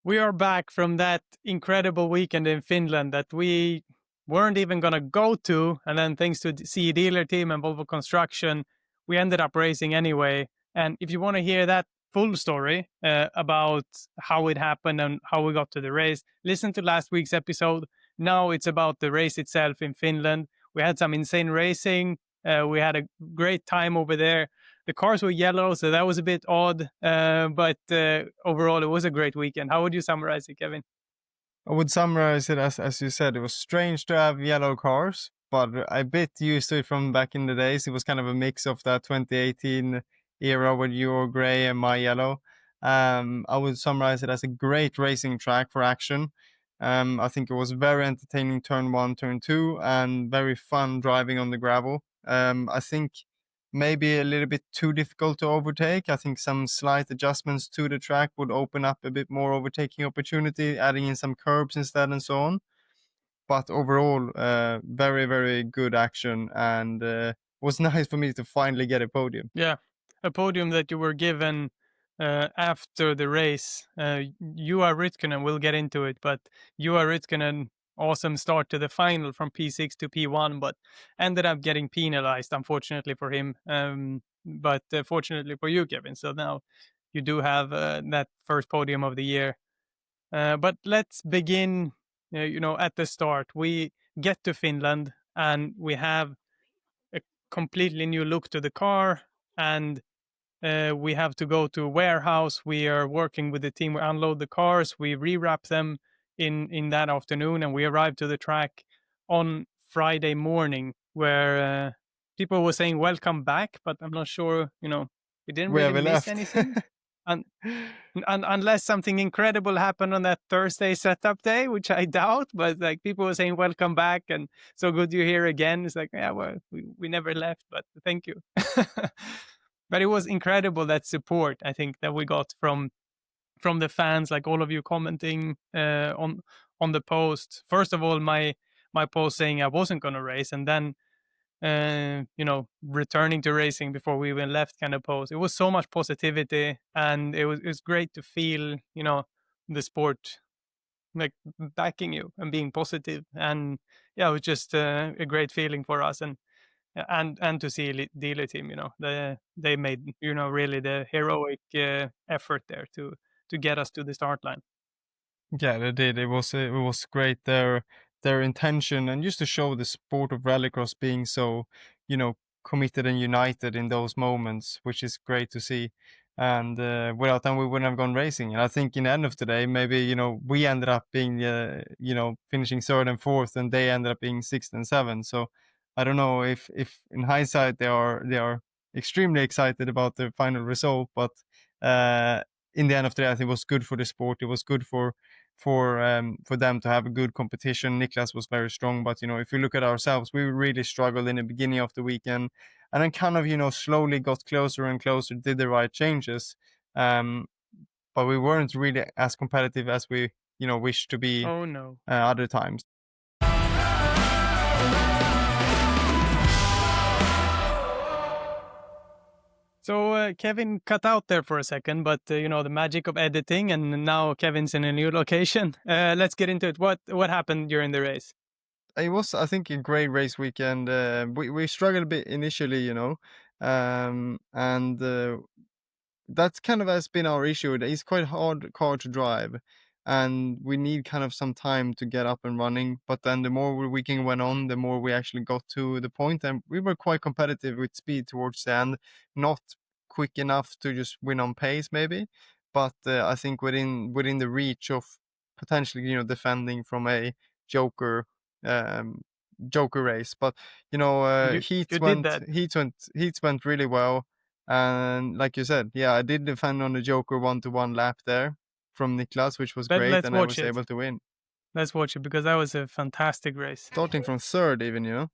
We are back from that incredible weekend in Finland that we weren't even going to go to. And then thanks to CE Dealer Team and Volvo Construction, we ended up racing anyway. And if you want to hear that full story about how it happened and how we got to the race, listen to last week's episode. Now it's about the race itself in Finland. We had some insane racing. We had a great time over there. The cars were yellow, so that was a bit odd. But overall, it was a great weekend. How would you summarize it, Kevin? I would summarize it as you said. It was strange to have yellow cars, but I bit used to it from back in the days. It was kind of a mix of that 2018 era with your gray and my yellow. I would summarize it as a great racing track for action. I think it was very entertaining turn 1, turn 2, and very fun driving on the gravel. I think maybe a little bit too difficult to overtake. I think some slight adjustments to the track would open up a bit more overtaking opportunity, adding in some curbs instead and so on. But overall, very, very good action, and was nice for me to finally get a podium. Yeah, a podium that you were given after the race. Juha Rytkönen, we'll get into it, but Juha Rytkönen, awesome start to the final from P6 to P1, but ended up getting penalized, unfortunately for him. But fortunately for you, Kevin. So now you do have that first podium of the year. But let's begin, at the start. We get to Finland and we have a completely new look to the car, and we have to go to a warehouse. We are working with the team. We unload the cars. We rewrap them in that afternoon, and we arrive to the track on Friday morning, where people were saying welcome back, but I'm not sure. We didn't really miss anything. And unless something incredible happened on that Thursday setup day, which I doubt, but like people were saying welcome back and so good you're here again. It's like, yeah, well, we never left, but thank you. But it was incredible, that support, I think, that we got from the fans, like all of you commenting on the post. First of all, my post saying I wasn't going to race, and then returning to racing before we even left kind of post. It was so much positivity, and it was great to feel, the sport like backing you and being positive. And yeah, it was just a great feeling for us, and to see dealer team, they made, really the heroic effort there to get us to the start line. Yeah, they did. It was great, their intention, and just to show the sport of rallycross being so, committed and united in those moments, which is great to see. And without them, we wouldn't have gone racing. And I think in the end of the day, maybe we ended up being finishing third and fourth, and they ended up being sixth and seventh. So I don't know if in hindsight they are extremely excited about the final result, but in the end of the day, I think it was good for the sport. It was good for them to have a good competition. Niklas was very strong, but if you look at ourselves, we really struggled in the beginning of the weekend, and then kind of slowly got closer and closer, did the right changes, but we weren't really as competitive as we wished to be. Oh no. Other times. So Kevin cut out there for a second, but the magic of editing, and now Kevin's in a new location. Let's get into it. What happened during the race? It was, I think, a great race weekend. We struggled a bit initially, and that's kind of has been our issue. It's quite hard car to drive, and we need kind of some time to get up and running. But then the more the weekend went on, the more we actually got to the point, and we were quite competitive with speed towards the end. Not quick enough to just win on pace, maybe, but I think within the reach of potentially defending from a Joker race. But heats went really well. And like you said, yeah, I did defend on the Joker 1-to-1 lap there from Niklas, which was great, and I was able to win. Let's watch it, because that was a fantastic race. Starting from third even,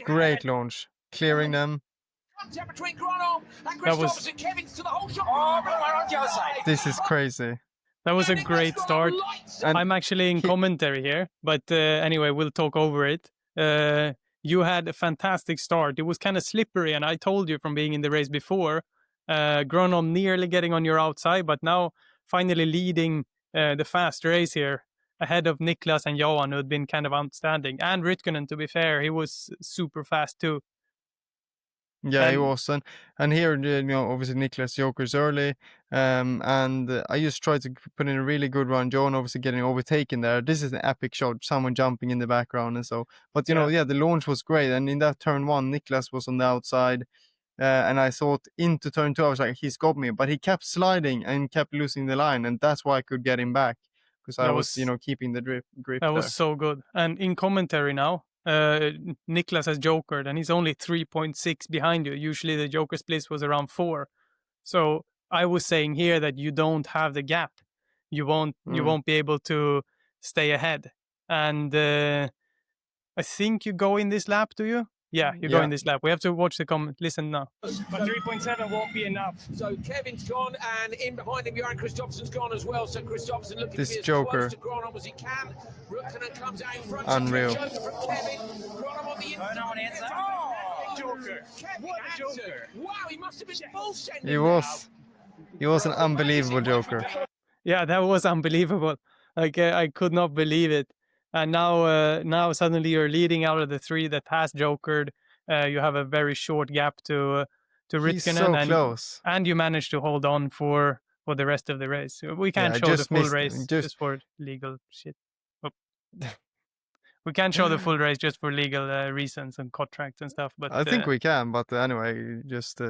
Great launch. Clearing them. That was... This is crazy. That was a great start. And I'm actually in commentary here, but anyway, we'll talk over it. You had a fantastic start. It was kind of slippery, and I told you from being in the race before, Gronom nearly getting on your outside, but now finally leading the fast race here ahead of Niklas and Johan, who had been kind of outstanding. And Ritkonen, to be fair, he was super fast too. Yeah, he And was, and here, obviously Niklas jokers early, and I just tried to put in a really good run. John obviously getting overtaken there. This is an epic shot, someone jumping in the background and so. But yeah, the launch was great, and in that turn one, Niklas was on the outside, and I thought into turn two, I was like, he's got me, but he kept sliding and kept losing the line, and that's why I could get him back because I that was, was keeping the grip that was there. so good. And in commentary now, Niklas has jokered, and he's only 3.6 behind you. Usually the joker split was around 4. So I was saying here that you don't have the gap. You Mm. won't be able to stay ahead. And I think you go in this lap, do you? Yeah, you go Yeah, in this lap. We have to watch the comment. Listen now. But 3.7 won't be enough. So Kevin's gone, and in behind him, Johan Kristofferson's gone as well. So Kristofferson looking this to be as joker, close to Gronom as he can. Rukkinen comes out in front. Unreal. Joker from Kevin. Gronom on the inside. on inside. Oh, Joker. Kevin What a Hansen. joker. Wow, he must have been full sending he was an unbelievable joker. Yeah, that was unbelievable. Like I could not believe it. And now suddenly you're leading out of the 3 that has jokered. You have a very short gap to He's Ritkonen, so close. and you managed to hold on for the rest of the race. We can't Yeah, show the just full missed race just just for legal shit. Oh. We can't show the full race just for legal reasons and contracts and stuff. But I think we can, but anyway, just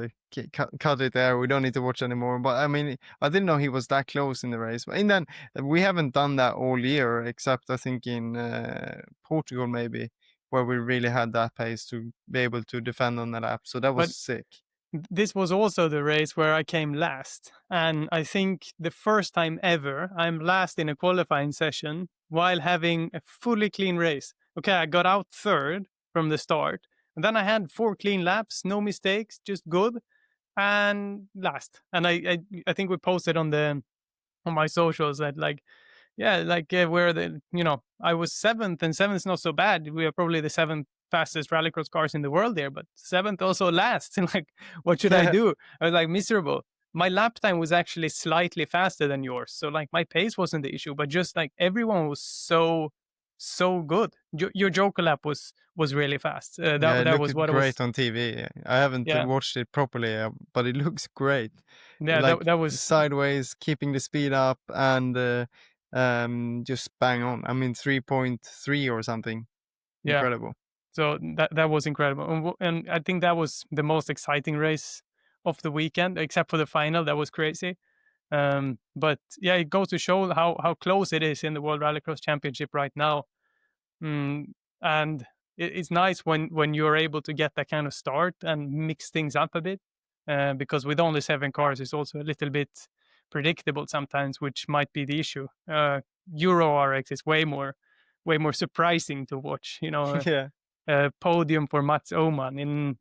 cut it there. We don't need to watch anymore. But I mean, I didn't know he was that close in the race. But then we haven't done that all year, except I think in Portugal maybe, where we really had that pace to be able to defend on that lap. So that was but sick. this was also the race where I came last. And I think the first time ever I'm last in a qualifying session while having a fully clean race. Okay, I got out third from the start. And then I had 4 clean laps, no mistakes, just good, and last. And I think we posted on my socials that where I was 7th, and 7th is not so bad. We are probably the 7th fastest rallycross cars in the world there, but 7th also last. And like, what should I do? I was like miserable. My lap time was actually slightly faster than yours, so like my pace wasn't the issue, but just like everyone was so good. Your joker lap was really fast. Yeah, it that was looked what it was. great on TV. I haven't Yeah, watched it properly, but it looks great. yeah, Like that was sideways, keeping the speed up, and just bang on. I mean, 3.3 or something. yeah. Incredible. So that was incredible, and I think that was the most exciting race of the weekend, except for the final. That was crazy. But yeah, it goes to show how close it is in the World Rallycross Championship right now. And it's nice when you're able to get that kind of start and mix things up a bit, because with only 7 cars, it's also a little bit predictable sometimes, which might be the issue. Euro RX is way more surprising to watch. Yeah. Podium for Mats Oman.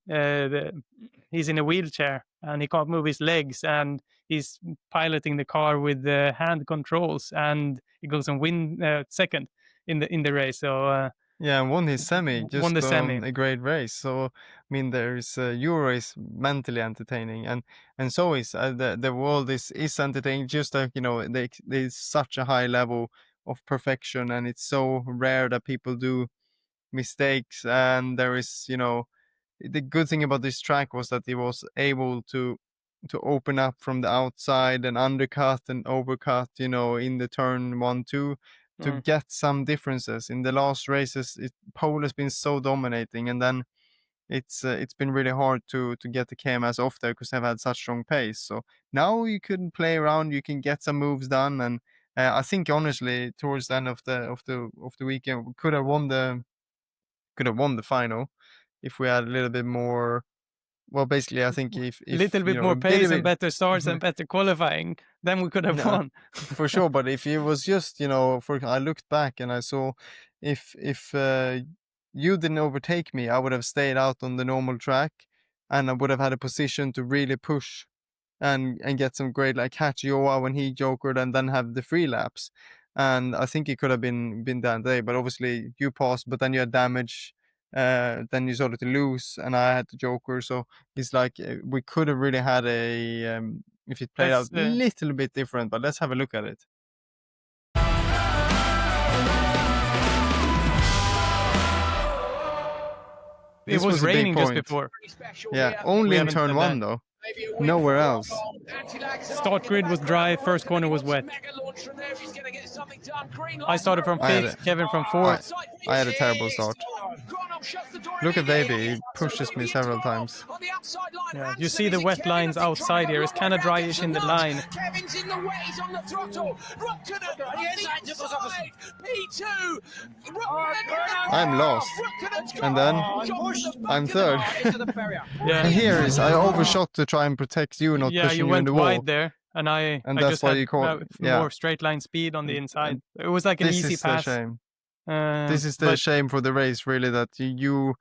He's in a wheelchair and he can't move his legs, and he's piloting the car with the hand controls, and he goes and win second in the race. So Yeah, and won his semi won the just semi. on a great race. So I mean, there's Euro is mentally entertaining, and so is the world is entertaining. Just like there's such a high level of perfection, and it's so rare that people do mistakes. And there is the good thing about this track was that he was able to open up from the outside and undercut and overcut, in the turn 1, 2 to Mm. get some differences. In the last races, pole has been so dominating, and then it's been really hard to get the KMS off there because they've had such strong pace. So now you can play around, you can get some moves done, and I think honestly towards the end of the weekend we could have won the final if we had a little bit more. Well, basically, I think if Little bit a more bit pace of and it, better starts and better qualifying, then we could have no, won. for sure. But if it was just, I looked back and I saw if you didn't overtake me, I would have stayed out on the normal track, and I would have had a position to really push and get some great, like catch Joa when he jokered and then have the free laps. And I think it could have been that day, but obviously you passed, but then you had damage then you started to lose, and I had the Joker. So it's like we could have really had a if it played out a little bit different. But let's have a look at it. It was raining just before. Yeah, only in turn 1 though. Nowhere else. Start grid was dry, first corner was wet. I started from 5th, Kevin from 4th. I had a terrible start. Look at Baby, he pushes me several times. Yeah, you see the wet lines outside here. It's kind of dryish in the line. Kevin's in the way, he's on the throttle. P2. I'm lost. And then I'm 3rd. Yeah. And here is, I overshot to try and protect you, not pushing you in the wall. Yeah, you went wide there. And I that's just why had you call more straight line speed on the inside. It was like an easy pass. This is the shame. This is the shame for the race, really, that you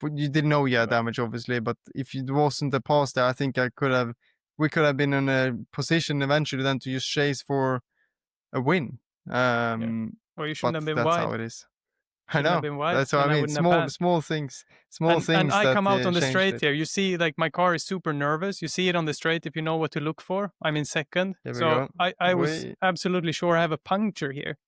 didn't know you had damage, obviously, but if it wasn't a pass there, I think we could have been in a position eventually then to just chase for a win. Or you shouldn't have been that's wide. How it is. I know. Wide, that's what I mean. Small things. And I come out on the straight it. here. You see, like, my car is super nervous. You see it on the straight if you know what to look for. I'm in 2nd. So I was absolutely sure I have a puncture here.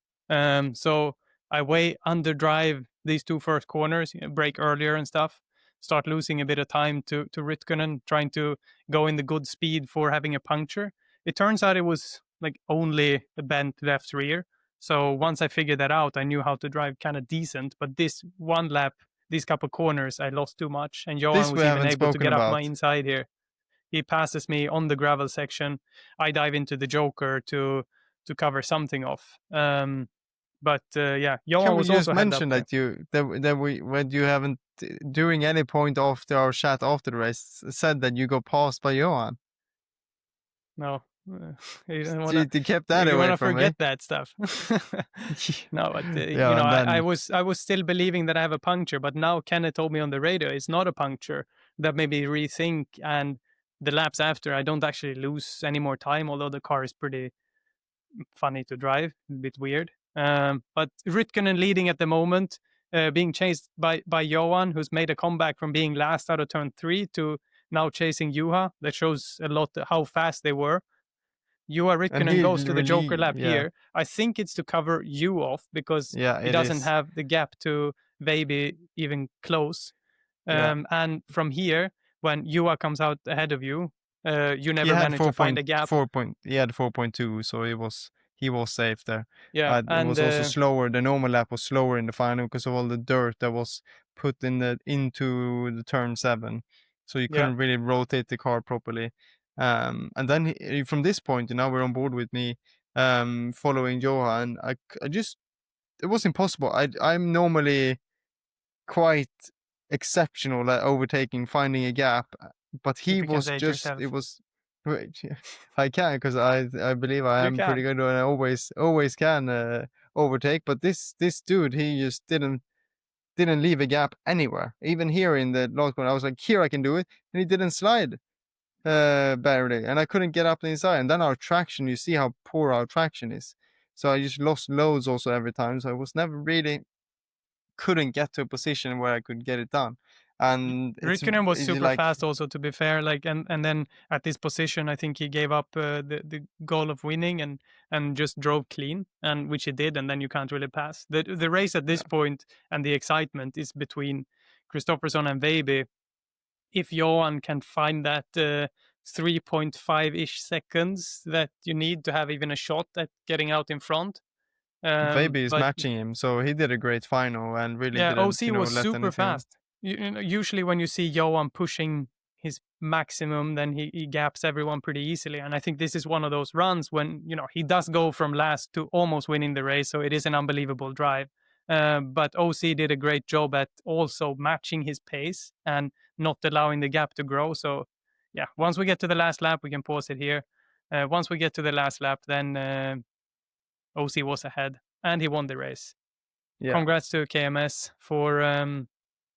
So I way underdrive these 2 first corners, brake earlier and stuff. Start losing a bit of time to Ritkonen, trying to go in the good speed for having a puncture. It turns out it was like only a bent left rear. So once I figured that out, I knew how to drive kind of decent. But this one lap, these couple corners, I lost too much. And Johan was even able to get up my inside here. He passes me on the gravel section. I dive into the Joker to cover something off. But yeah, Johan was also mention that you haven't, during any point after our chat after the race, said that you got passed by Johan. No. You kept that away from me. You want to forget that stuff. No, but I was still believing that I have a puncture, but now Kenneth told me on the radio it's not a puncture. That made me rethink, and the laps after I don't actually lose any more time, although the car is pretty funny to drive, a bit weird. But Ritkonen leading at the moment, being chased by Johan, who's made a comeback from being last out of turn 3 to now chasing Juha. That shows a lot how fast they were. Juha Ritkonen goes to the Joker lap here. I think it's to cover you off because he doesn't have the gap to Baby even close. And from here, when Juha comes out ahead of you, you never managed to find a gap. He had 4.2, so he was safe there. Yeah, and it was also slower. The normal lap was slower in the final because of all the dirt that was put into the turn 7. So you couldn't really rotate the car properly. And then from this point, we're on board with me following Johan. I just, it was impossible. I'm normally quite exceptional at overtaking, finding a gap, but he was just, it was, I can, because I believe I am pretty good and I always can overtake, but this dude, he just didn't leave a gap anywhere. Even here in the last one, I was like, here I can do it, and he didn't slide barely, and I couldn't get up the inside. And then our traction, you see how poor our traction is. So I just lost loads also every time. So I was never really couldn't get to a position where I could get it done. And Ritkonen was super fast also, to be fair. Like, and then at this position, I think he gave up the goal of winning and just drove clean, and which he did. And then you can't really pass. The race at this point and the excitement is between Kristoffersson and Baby. If Johan can find that 3.5-ish seconds that you need to have even a shot at getting out in front. Baby is matching him, so he did a great final and really didn't, OC was super fast. Usually when you see Johan pushing his maximum, then he gaps everyone pretty easily. And I think this is one of those runs when, he does go from last to almost winning the race. So it is an unbelievable drive. But OC did a great job at also matching his pace and not allowing the gap to grow. So, yeah, once we get to the last lap, we can pause it here. Once we get to the last lap, then OC was ahead and he won the race. Yeah. Congrats to KMS for a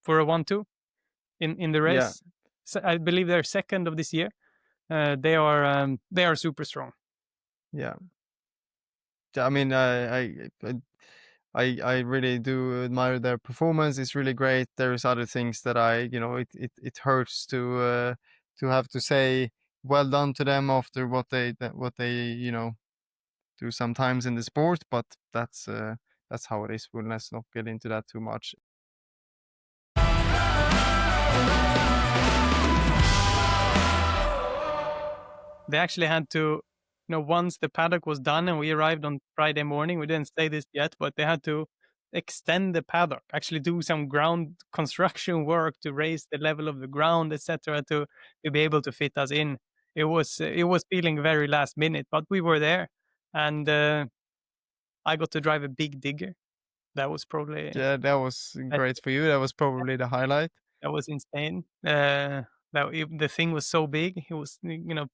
1-2 in the race. Yeah. So I believe they're second of this year. They are super strong. Yeah. I mean, I I really do admire their performance. It's really great. There's other things that it hurts to have to say well done to them after what they do sometimes in the sport, but that's how it is. Well, let's not get into that too much. They actually had to, once the paddock was done and we arrived on Friday morning, we didn't say this yet, but they had to extend the paddock, actually do some ground construction work to raise the level of the ground, etc., to be able to fit us in. It was feeling very last minute, but we were there, and I got to drive a big digger. That was probably Yeah, that was great for you. That was probably the highlight. that was insane. The thing was so big. It was,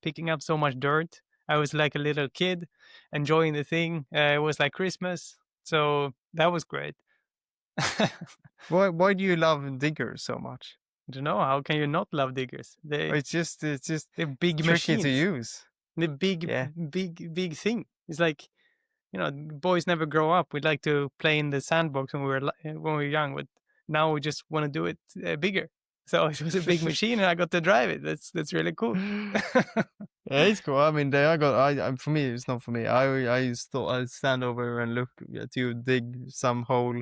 picking up so much dirt. I was like a little kid enjoying the thing. It was like Christmas. So that was great. Why do you love diggers so much? I don't know. How can you not love diggers? It's just They're big tricky machines. to use. The big thing. It's like, boys never grow up. We'd like to play in the sandbox when we were young, but now we just want to do it bigger. So it was a big machine, and I got to drive it. That's really cool. Yeah, it's cool. I mean, for me, it's not for me. I stand over and look at you dig some hole.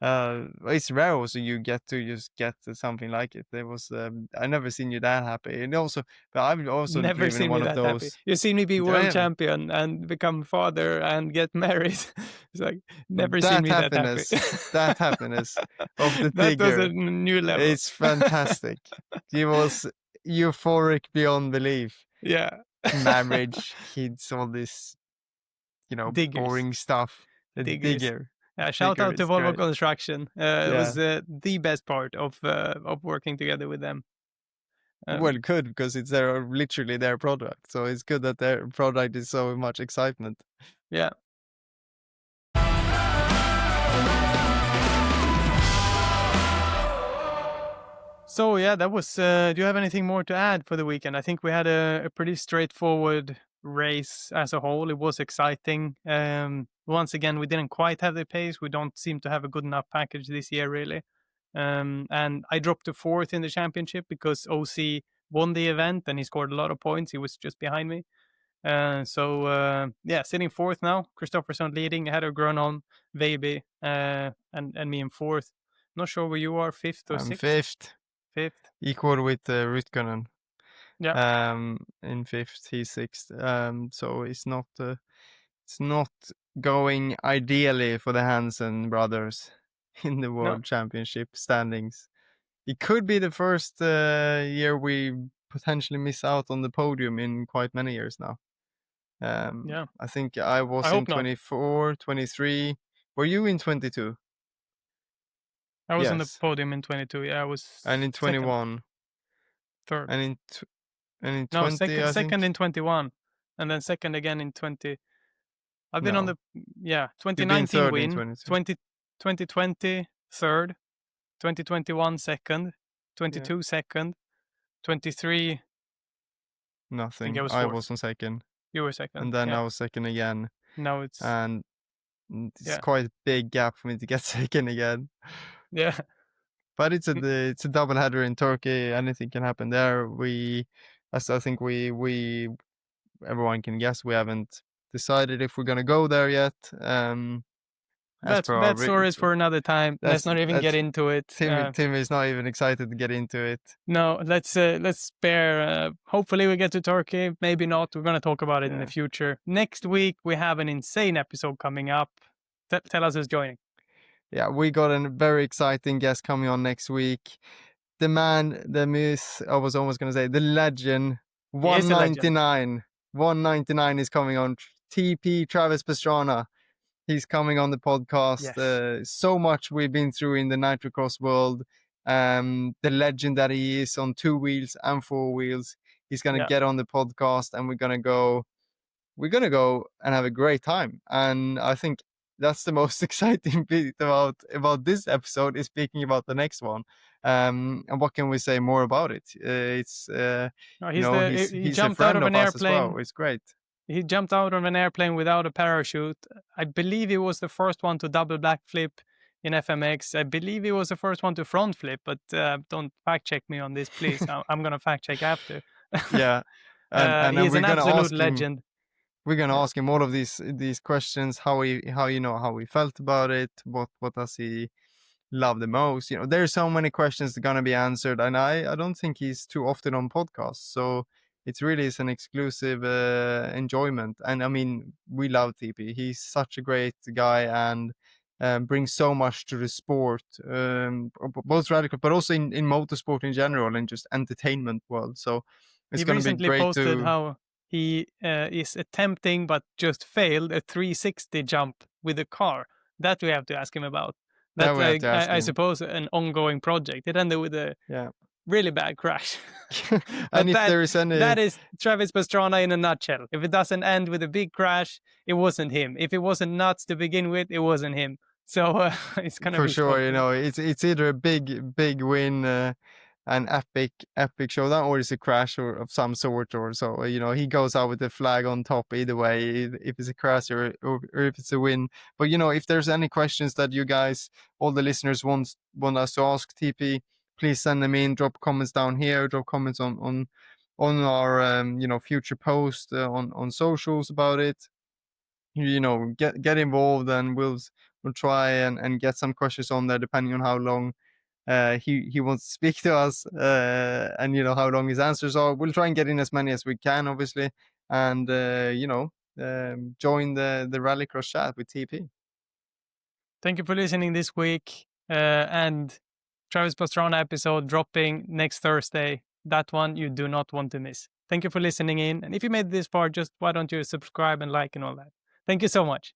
It's rare also you get to just get something like it. There was I never seen you that happy, and also, but I've also Never driven seen me one of that those. happy. You seen me be Yeah. world champion and become father and get married. It's like never seen me that happy. That happiness of the That was digger. a new level. It's fantastic. He was euphoric beyond belief. Yeah. Marriage, kids, all this, Diggers. boring stuff. The Diggers. digger. Shout Digger out to is Volvo great. Construction. It was the best part of working together with them. Well, good, because it's literally their product. So it's good that their product is so much excitement. Yeah. So yeah, that was. Do you have anything more to add for the weekend? I think we had a pretty straightforward race as a whole. It was exciting. Once again, we didn't quite have the pace. We don't seem to have a good enough package this year, really. And I dropped to 4th in the championship because OC won the event and he scored a lot of points. He was just behind me. So sitting 4th now. Kristoffersson leading ahead of Gronholm, Veiby, and me in 4th. Not sure where you are, 5th or 6th? I'm 5th. 5th. Equal with Rytkönen. Yeah. In 5th, he's 6th. So it's not going ideally for the Hansen brothers in the World Championship standings. It could be the first year we potentially miss out on the podium in quite many years now. I think I was in 24, 23. Were you in 22? I was on the podium in 22. Yeah, I was. And in 21. Third. And in 20, second in 21, and then second again in 20. I've been on the 2019 win, 2020 third, 2021 second, 22 second, 23. Nothing. I was on second. You were second. And then I was second again. Now it's quite a big gap for me to get second again. Yeah. But it's a double header in Turkey. Anything can happen there. As I think everyone can guess, we haven't decided if we're gonna go there yet. That story is for another time. Let's not even get into it. Timmy is not even excited to get into it. No, let's spare. Hopefully we get to Turkey. Maybe not. We're gonna talk about it in the future. Next week we have an insane episode coming up. Tell us who's joining. Yeah, we got a very exciting guest coming on next week. The man, the myth, I was almost going to say, the legend, 199. 199 is coming on. TP, Travis Pastrana. He's coming on the podcast. Yes. So much we've been through in the nitrocross world. The legend that he is on 2 wheels and 4 wheels. He's going to get on the podcast and we're going to go and have a great time. And I think that's the most exciting bit about this episode is speaking about the next one. And what can we say more about it? It's he jumped out of an airplane. Well. It's great. He jumped out of an airplane without a parachute. I believe he was the first one to double backflip in FMX. I believe he was the first one to front flip, but don't fact check me on this, please. I'm gonna fact check after. Yeah, and then He's we're an gonna absolute ask him. legend. We're gonna ask him all of these questions. How he felt about it. What does he love the most? There's so many questions that are gonna be answered, and I don't think he's too often on podcasts, so it's an exclusive enjoyment. And I mean, we love TP. He's such a great guy and brings so much to the sport, both radical, but also in motorsport in general and just entertainment world. So it's He gonna be recently great posted to. how he is attempting but just failed a 360 jump with a car. That we have to ask him about. That That's we have to ask I him. suppose an ongoing project. It ended with a Yeah. really bad crash. And if that, there is any, that is Travis Pastrana in a nutshell. If it doesn't end with a big crash, it wasn't him. If it wasn't nuts to begin with, it wasn't him. So it's gonna for be sure, spectacular. it's either a big win, an epic showdown, or it's a crash or of some sort, or so. He goes out with the flag on top either way, if it's a crash or if it's a win. But if there's any questions that you guys, all the listeners, want us to ask TP, please send them in. Drop comments down here. Drop comments on our future post on socials about it. Get involved, and we'll try and get some questions on there depending on how long he wants to speak to us, and how long his answers are. We'll try and get in as many as we can, obviously, and join the rallycross chat with TP. Thank you for listening this week. And Travis Pastrana episode dropping next Thursday. That one you do not want to miss. Thank you for listening in. And if you made it this far, just why don't you subscribe and like and all that. Thank you so much.